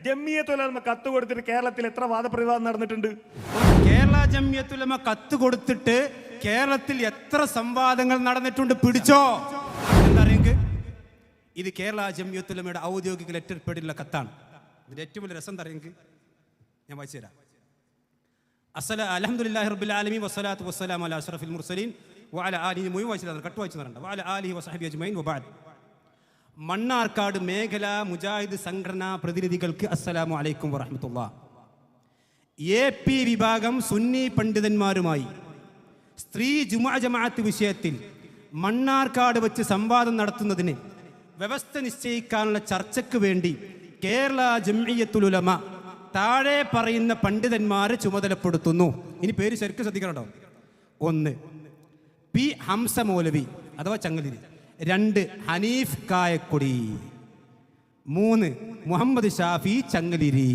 ജംഇയ്യത്തുൽ ഉലമ കത്ത് കൊടുത്തിട്ട് കേരളത്തിൽ എത്ര വാദപ്രതിവാദം നടന്നിട്ടുണ്ട്? കേരള ജംഇയ്യത്തുൽ ഉലമ കത്ത് കൊടുത്തിട്ട് കേരളത്തിൽ എത്ര സംവാദങ്ങൾ നടന്നിട്ടുണ്ട്? പിടിച്ചോ. എന്താ അറിയെങ്കിൽ ഇത് കേരള ജംഇയ്യത്തുൽ ഉലമയുടെ ഔദ്യോഗിക ലെറ്റർ പേഡിലുള്ള കത്താണ്. ഇതിന്റെ ഏറ്റവും വലിയ രസം അറിയെങ്കിൽ ഞാൻ വായിച്ചു തരാം. അൽഹംദുലില്ലാഹി റബ്ബിൽ ആലമീൻ വസ്സലാത്തു വസ്സലാമു അലാ അഷ്റഫിൽ മുർസലീൻ വഅലാ ആലിഹി കട്ട് വായിച്ചു തരണ്ട വഅലാ ആലിഹി വസഹബിഹി അജ്മഈൻ വബഅദ്. മണ്ണാർക്കാട് മേഖലാ മുജാഹിദ് സംഘടനാ പ്രതിനിധികൾക്ക് അസ്സലാമു അലൈക്കും വറഹ്മത്തുള്ളാഹി. AP വിഭാഗം സുന്നി പണ്ഡിതന്മാരുമായി സ്ത്രീ ജുമുഅ ജമാഅത്ത് വിഷയത്തിൽ മണ്ണാർക്കാട് വെച്ച് സംവാദം നടത്തുന്നതിന് വ്യവസ്ഥ നിശ്ചയിക്കാനുള്ള ചർച്ചയ്ക്ക് വേണ്ടി കേരള ജംഇയ്യത്തുൽ ഉലമ താഴെ പറയുന്ന പണ്ഡിതന്മാരെ ചുമതലപ്പെടുത്തുന്നു. ഇനി പേര് ശരിക്കും ശ്രദ്ധിക്കണം. 1 പി ഹംസ മൗലവി അഥവാ ചങ്ങലിരി. 2 ഹനീഫ് കായക്കൊടി. 3 മുഹമ്മദ് ഷാഫി ചങ്ങലിരി.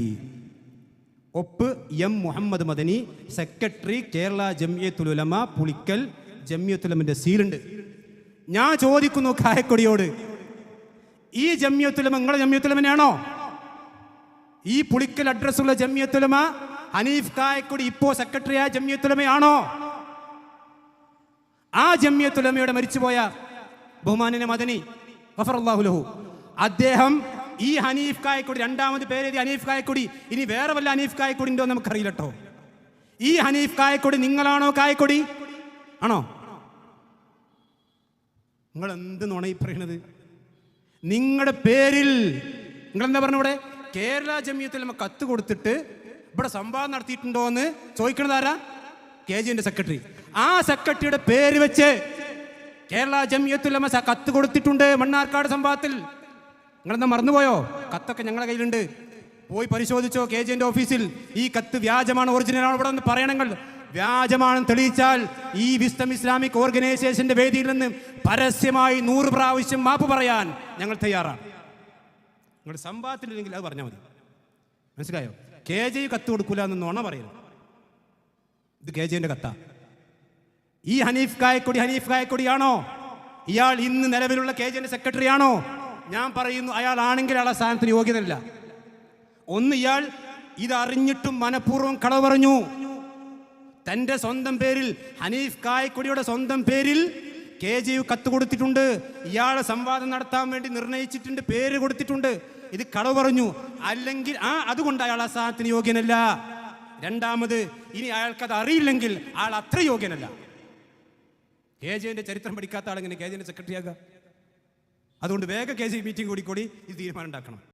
ഒപ്പ് M മുഹമ്മദ് മദനി, സെക്രട്ടറി കേരള ജംഇയ്യത്തുൽ ഉലമ പുളിക്കൽ. ജംഇയ്യത്തുൽ ഉലമയുടെ സീലുണ്ട്. ഞാൻ ചോദിക്കുന്നു കായക്കൊടിയോട്, ഈ ജംഇയ്യത്തുൽ ഉലമ നിങ്ങളുടെ ജംഇയ്യത്തുൽ ഉലമയാണോ? ഈ പുളിക്കൽ അഡ്രസ്സുള്ള ജംഇയ്യത്തുൽ ഉലമ ഹനീഫ് കായക്കൊടി ഇപ്പോ സെക്രട്ടറിയായ ജംഇയ്യത്തുൽ ഉലമയാണോ? ആ ജംഇയ്യത്തുൽ ഉലമയുടെ മരിച്ചുപോയ ബഹുമാനന മദനി ഗഫറല്ലാഹു ലഹു, അദ്ദേഹം ഈ ഹനീഫ് കായക്കൊടി, രണ്ടാമത് പേരെഴുതി ഹനീഫ് കായക്കൊടി, ഇനി വേറെ വല്ല ഹനീഫ് കായക്കൊടി ഉണ്ടോ നമുക്കറിയില്ല കേട്ടോ. ഈ ഹനീഫ് കായക്കൊടി നിങ്ങളാണോ? കായക്കൊടി ആണോ? നിങ്ങൾ എന്ത് നുണ ഈ പറയണത്? നിങ്ങളുടെ പേരിൽ നിങ്ങൾ എന്താ പറഞ്ഞ? ഇവിടെ കേരള ജംഇയ്യത്തുൽ ഉലമ കത്ത് കൊടുത്തിട്ട് ഇവിടെ സംവാദം നടത്തിയിട്ടുണ്ടോ എന്ന് ചോദിക്കണത് ആരാ? KJന്റെ സെക്രട്ടറി. ആ സെക്രട്ടറിയുടെ പേര് വെച്ച് കേരള ജംഇയ്യത്തുൽ ഉലമ കത്ത് കൊടുത്തിട്ടുണ്ട് മണ്ണാർക്കാട് സംവാദത്തിൽ. നിങ്ങളെന്താ മറന്നുപോയോ? കത്തൊക്കെ ഞങ്ങളുടെ കയ്യിലുണ്ട്, പോയി പരിശോധിച്ചോ KJന്റെ ഓഫീസിൽ. ഈ കത്ത് വ്യാജമാണ് ഒറിജിനലാണ് ഇവിടെ നിന്ന് പറയണമെങ്കിൽ വ്യാജമാണെന്ന് തെളിയിച്ചാൽ ഈ വിസ്ഡം ഇസ്ലാമിക് ഓർഗനൈസേഷന്റെ വേദിയിൽ നിന്ന് പരസ്യമായി 100 പ്രാവശ്യം മാപ്പ് പറയാൻ ഞങ്ങൾ തയ്യാറാണ്. നിങ്ങളുടെ സംവാദത്തിലില്ലെങ്കിൽ അത് പറഞ്ഞാൽ മതി. മനസ്സിലായോ? KJ കത്ത് കൊടുക്കൂല എന്ന് നുണ പറയുന്നു. ഇത് KJന്റെ കത്താ. ഈ ഹനീഫ് കായക്കൊടിയാണോ? ഇയാൾ ഇന്ന് നിലവിലുള്ള KJന്റെ സെക്രട്ടറി ആണോ? ഞാൻ പറയുന്നു അയാൾ ആണെങ്കിൽ അയാളെ സ്ഥാനത്തിന് യോഗ്യതല്ല. 1, ഇയാൾ ഇതറിഞ്ഞിട്ടും മനഃപൂർവ്വം കളവ് പറഞ്ഞു. തൻ്റെ സ്വന്തം പേരിൽ, ഹനീഫ് കായക്കൊടിയുടെ സ്വന്തം പേരിൽ KJ കത്ത് കൊടുത്തിട്ടുണ്ട്. ഇയാളെ സംവാദം നടത്താൻ വേണ്ടി നിർണയിച്ചിട്ടുണ്ട്, പേര് കൊടുത്തിട്ടുണ്ട്. ഇത് കളവ് പറഞ്ഞു. അല്ലെങ്കിൽ അതുകൊണ്ട് അയാൾ ആ സ്ഥാനത്തിന് യോഗ്യനല്ല. രണ്ടാമത്, ഇനി അയാൾക്കത് അറിയില്ലെങ്കിൽ അയാൾ അത്ര യോഗ്യനല്ല. KJന്റെ ചരിത്രം പഠിക്കാത്ത ആളെങ്ങനെ KJന്റെ സെക്രട്ടറി ആകാം? അതുകൊണ്ട് വേഗം KJ മീറ്റിംഗ് കൂടി ഇത് തീരുമാനം ഉണ്ടാക്കണം.